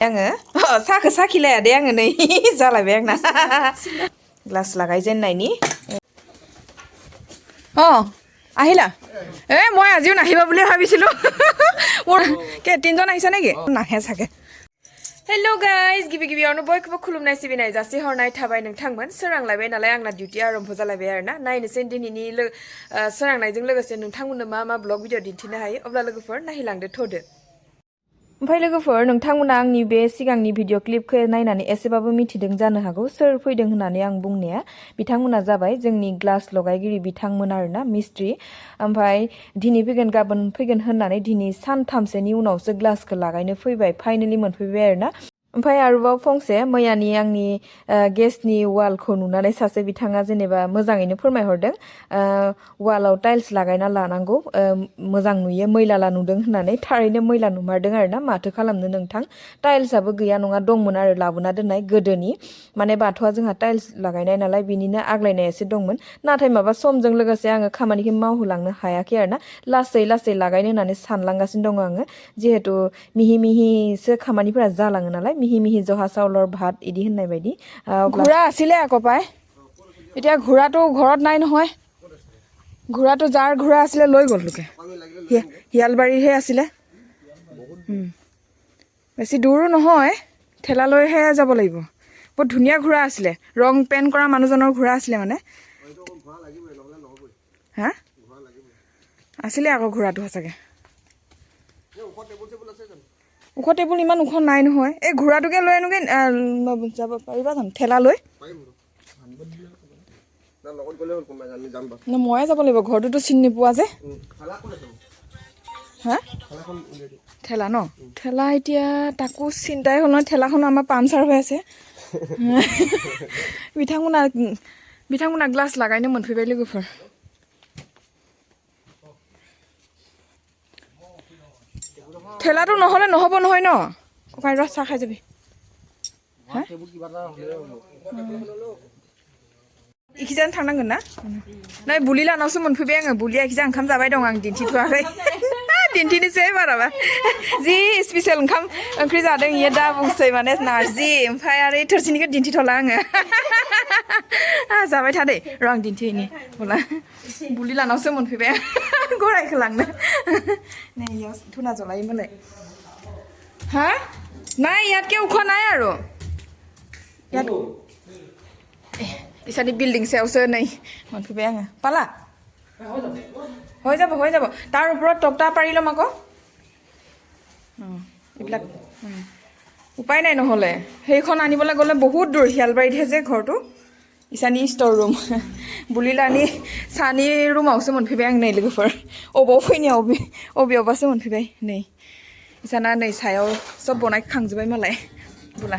आङो साखो साखिलाया दे आङो नै जालायबाय आंना ग्लास लागायजेननायनि আহিলা মই আজিও নাহিবা বুলি ভাবিছিলো মোৰ কে তিনজন আহিছে নেকি নাহে চাগে हेलो गाइस गिबि गिबियावनो बयखौबो खुलुमनाय सिबिनाय जासि हरनाय थाबाय नोंथांमोन सोरांलायबाय नालाय आंना डिउटि आरम्भ जालायबाय आरोना नायनोसै दिनैनि सोरांनायजों लोगोसे नोंथांमोननो मा मा ब्लग भिडिअ दिन्थिनो हायो अब्ला लोगोफोर नायलांदो थोदो ओमफ्राय लोगोफोर नोंथांमोना आंनि बे सिगांनि भिडिअ क्लिपखौ नायनानै एसेबाबो मिथिदों जानो हागौ सोर फैदों होननानै आं बुंनाया बिथांमोना जाबाय जोंनि ग्लास लगायगिरि बिथांमोन आरोना मिस्ट्रि ओमफ्राय दिनै फैगोन गाबोन फैगोन होननानै दिनै सानथामसोनि उनावसो ग्लासखौ लागायनो फैबाय फाइनालि मोनफैबाय आरोना ओमफ्राय आरोबाव फंसे मैयानि आंनि गेसनि वालखौ नुनानै सासे बिथाङा जेनेबा मोजाङैनो फोरमायहरदों वालाव टाइल्स लागायना लानांगौ मोजां नुयो मैला नुदों होननानै थारैनो मैला नुमारदों आरोना माथो खालामनो नोंथां टाइल्सआबो गैया नङा दंमोन आरो लाबोना दोननाय गोदोनि माने बाथौआ जोंहा टाइल्स लागायनाय नालाय बिनिनो आग्लायनाय एसे दंमोन नाथाय माबा समजों लोगोसे आङो खामानिखौ मावहोलांनो हायाखै आरोना लासै लासै लागायनो होननानै सानलांगासिनो दङ आङो जिहेतु मिहि मिहिसो खामानिफोरा जालाङो नालाय मिहि मिहि जहा चाउলৰ ভাত इदि होननाय बायदि ঘোঁৰা আছিলে আকৌ পাই এতিয়া ঘোঁৰাটো ঘৰত নাই নহয় ঘোঁৰাটো যাৰ ঘোঁৰা আছিলে লৈ গ'ল লোকে হিয়ালবাৰীহে আছিলে বেছি দূৰো নহয় ঠেলা লৈহে যাব লাগিব বহুত ধুনীয়া ঘোঁৰা আছিলে ৰং পেইণ্ট কৰা মানুহজনৰ ঘোঁৰা আছিলে মানে হা আছিলে আকৌ ঘোঁৰাটো সঁচাকৈ ওখ টেবুল ইমান ওখ নাই নহয় এই ঘোঁৰাটোকে লৈ আনোগে যাব পাৰিবা জানো ঠেলা লৈ ময়ে যাব লাগিব ঘৰটোতো চিনি নোপোৱা যে হা ঠেলা ন ঠেলা এতিয়া তাকো চিন্তাই হ'ল নহয় ঠেলাখন আমাৰ পামচাৰ হৈ আছে বিথাংমোনা গ্লাছ লাগাইनो मोनफैबाय लोगोफोर ঠেলাটো নহ'লে নহ'ব নহয় ন ককাই ৰ চাহ খাই যাবি इखिजानो थांनांगोन ना नै बुलि लानावसो मोनफैबाय आङो बुलिया इखिजा ओंखाम जाबाय दं आं दिन्थिथ'वाखै दिन्थिनोसै बाराबा जि स्पेसियेल ओंखाम ओंख्रि जादों इयो दा बुंसै माने नारजि ओमफ्राय आरो थोरसिनिखौ दिन्थिथ'ला आङो जाबाय थादे र' आं दिन्थिहैनि बुला बुलि लानावसो मोनफैबाय गरायखौ लांनो नै इयाव धुना জ্বলাইমोনलाय হা নাই ইয়াতকে ওখ নাই আৰু ইয়াত ইসানি বিল্ডিং সায়াवसो नै मोनफैबाय आङो পালা হৈ যাব তাৰ ওপৰত টকটা পাৰি লম আকৌ এইবিলাক উপায় নাই নহ'লে সেইখন আনিবলৈ গ'লে বহুত দূৰ হিয়ালবাৰীতহে যে ঘৰটো इसानी स्ट'र रुम बुलिलानि सानि रुमावसो मोनफैबाय आं नै लोगोफोर अबाव फैनायाव अबेयावबासो मोनफैबाय नै इसाना नै सायाव सब बनाय खांजोबबाय मालाय बुला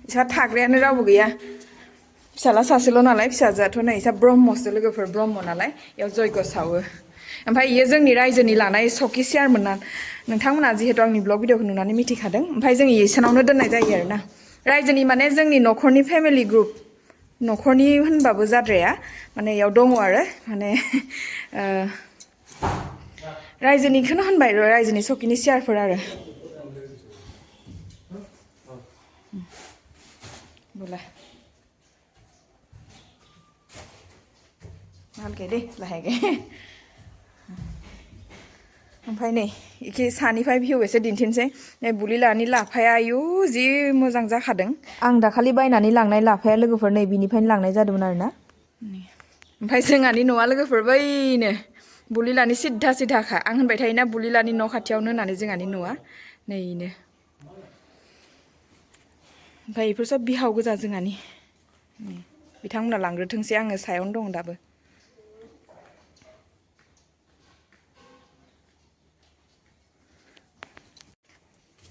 इसा थाग्रायानो रावबो गैया फिसाला सासेल' नालाय फिसाजोआथ' नै इसा ब्रह्मसो लोगोफोर ब्रह्म नालाय इयाव जयग' सावो ओमफ्राय इयो जोंनि रायजोनि लानाय सखि चेयारमोन ना नोंथांमोना जिहेतु आंनि ब्लग भिडिअखौ नुनानै मिथिखादों ओमफ्राय जों इसानावनो दोननाय जायो आरोना रायजोनि माने जोंनि न'खरनि फेमिलि ग्रुप न'खरनि होनबाबो जाद्राया माने इयाव दङ आरो माने रायजोनिखौनो होनबाय रायजोनि सखिनि चेयारफोर आरो बोला भालके दे लाहेगे ओमफ्राय नै इखि सानिफ्राय भिउ एसे दिन्थिनोसै नै बुलिलानि लाफाया आयु जि मोजां जाखादों आं दाखालि बायनानै लांनाय लाफाया लोगोफोर नै बिनिफ्रायनो लांनाय जादोंमोन आरोना ओमफ्राय जोंहानि न'आ लोगोफोर बैनो बुलिलानि सिद्धा सिद्धाखा आं होनबाय थायोना बुलिलानि न' खाथियावनो होननानै जोंहानि न'आ नैनो ओमफ्राय बेफोर सब बिहाव गोजा जोंहानि बिथांमोना लांग्रोथोंसै आङो सायावनो दं दाबो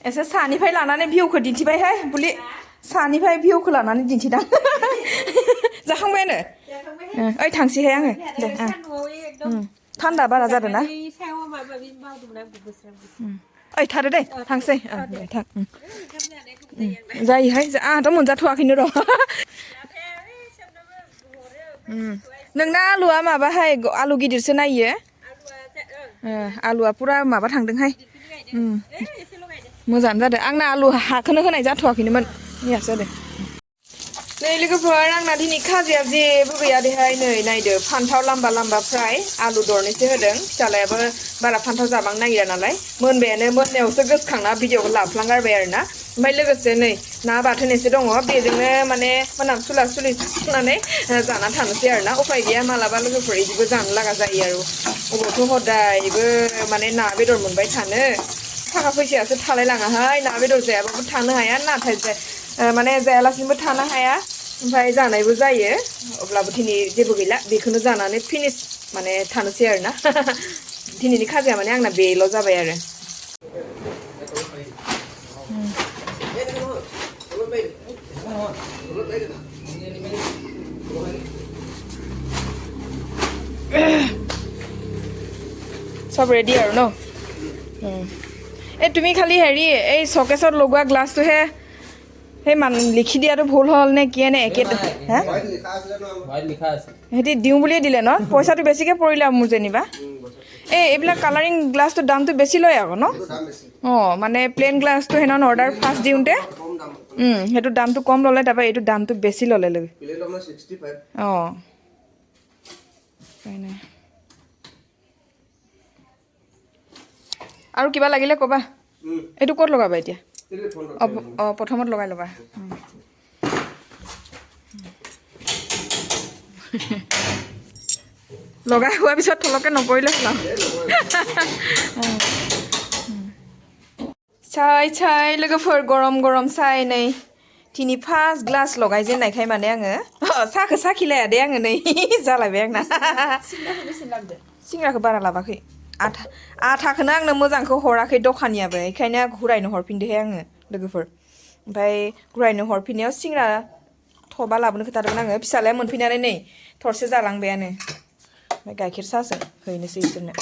एसे सानिफ्राय लानानै भिउखौ दिन्थिबायहाय बुलि सानिफ्राय भिउखौ लानानै दिन्थिदां जाखांबायानो ओइ थांसैहाय आङो दे थान्दा बारा जादों ना ओइ थादो दे थांसै दे थां जायोहाय आंहाथ' मोनजाथ'वाखैनो र' नोंना आलुआ माबाहाय आलु गिदिरसो नायो आलुआ पुरा माबा थांदोंहाय मोजाङानो जादों आंना आलु हाखौनो होनाय जाथ'वाखैनोमोन मैयासो जादों नै लोगोफोर आंना दिनै खाजाया जेबो गैया देहाय नै नायदो फान्थाव लाम्बा लाम्बा फ्राय आलु दरनैसो होदों फिसालायाबो बारा फान्थाव जाबांनो नागिरा नालाय मोनबायानो मोननायावसो गोसोखांना भिडिअखौ लाफ्लांगारबाय आरोना ओमफ्राय लोगोसे नै ना बाथोन एसे दङ बेजोंनो माने मोनाम सुला सुलि सुनानै जाना थानोसै आरोना उफाय गैया मालाबा लोगोफोर इदिबो जानो लागा जायो आरो अबावथ' हदायबो माने ना बेदर मोनबाय थानो थाखा फैसायासो थालाय लाङाहाय ना बेदर जायाबाबो थानो हाया नाथाय माने जायालासिनोबो थानो हाया ओमफ्राय जानायबो जायो अब्लाबो दिनै जेबो गैला बेखौनो जानानै फिनिश माने थानोसै आरोना दिनैनि खाजाया माने आंना बेल' जाबाय आरो सब रेडी আৰু ন এই তুমি খালি হেৰি এই শকেছত লগোৱা গ্লাছটোহে সেই লিখি দিয়াটো ভুল হ'ল নে কি নে একে হা সিহঁতি দিওঁ বুলিয়ে দিলে ন পইচাটো বেছিকৈ পৰিলে মোৰ যেনিবা এইবিলাক কালাৰিং গ্লাছটোৰ দামটো বেছি লয় আকৌ ন অঁ মানে প্লেইন গ্লাছটো সেইদিনাখন অৰ্ডাৰ ফাৰ্ষ্ট দিওঁতে সেইটো দামটো কম ল'লে তাৰপৰা এইটো দামটো বেছি ল'লে অঁ আৰু কিবা লাগিলে ক'বা এইটো ক'ত লগাবা এতিয়া অঁ প্ৰথমত লগাই ল'বা লগাই হোৱাৰ পিছত থলকে নপৰিলে হ'ল চাই চাই লোগোफोर গৰম গৰম চাই नै তিনি फार्स्ट ग्लास लगायजेननायखाय माने आङो साहाखौ साखिलाया दे आङो नै जालायबाय आंना सिंग्राखौ बारा लाबाखै आथाखौनो आंनो मोजांखौ हराखै दखानियाबो बेखायनो घुरायनो हरफिनदोहाय आङो लोगोफोर ओमफ्राय घुरायनो हरफिननायाव सिंग्रा थबा लाबोनो खोथादोंमोन आङो फिसालाया मोनफैनानै नै थरसे जालांबायानो ओमफ्राय गाइखेर साहासो हैनोसै इसोरनो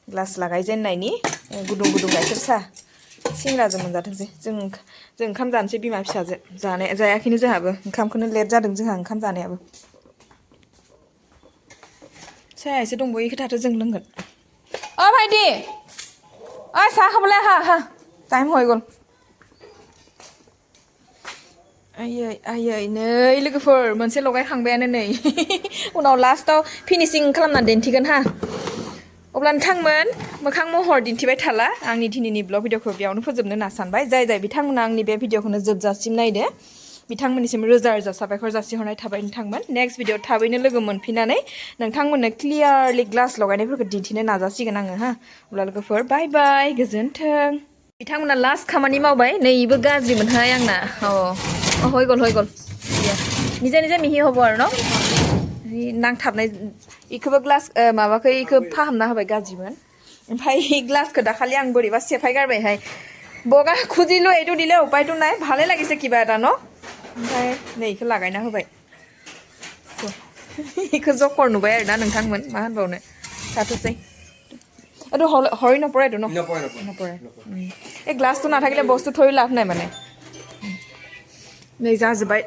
ग्लास लागायजेननायनि गुदुं गुदुं गाइखेर साहा सिंग्राजों मोनजाथोंसै जों ओंखाम जानोसै बिमा फिसाजो जायाखैनो जोंहाबो ओंखामखौनो लेट जादों जोंहा ओंखाम जानायाबो साया एसे दंबावो बेखौ थाथो जों लोंगोन भाइटि साहा खाबलाय हा टाइम হৈ গ'ল आयै आयै नै लोगोफोर मोनसे लगायखांबायानो नै उनाव लास्टाव फिनिशिं खालामनानै दिन्थिगोन हा अब्ला नोंथांमोन मोखां महर दिन्थिबाय थाला आंनि दिनैनि ब्लग भिडिअखौ बेयावनो फोजोबनो होनना सानबाय जाय बिथांमोना आंनि बे भिडिअखौनो जोबजासिम नायदो बिथांमोननिसिम रोजा रोजा साबायखर जासिहरनाय थाबाय नोंथांमोन नेक्स्ट भिडिअ थाबैनो लोगो मोनफिननानै नोंथांमोननो क्लियारलि ग्लास लगायनायफोरखौ दिन्थिनो नाजासिगोन आङो हा अब्ला लोगोफोर बाय बाय गोजोन्थों बिथांमोना लास्ट खामानि मावबाय नैबो गाज्रिमोनहाय आंना হৈ গ'ল নিজে নিজে মিহি হ'ব আৰু ন नांथाबनाय इखौबो ग्लास माबाखौ इखौ फाहामना होबाय गाज्रिमोन ओमफ्राय ग्लासखौ दाखालि आं बोरैबा सेफाय गारबायहाय बगा खुजिलो এইটো দিলে উপায়টো নাই ভালে লাগিছে কিবা এটা ন ओमफ्राय नै इखौ लागायना होबाय इखौ जकर नुबाय आरोना नोंथांमोन मा होनबावनो थाथोसै এইটো হৰি নপৰে এইটো ন নপৰে এই গ্লাছটো নাথাকিলে বস্তু থৈ লাভ নাই মানে नै जाजोब्बाय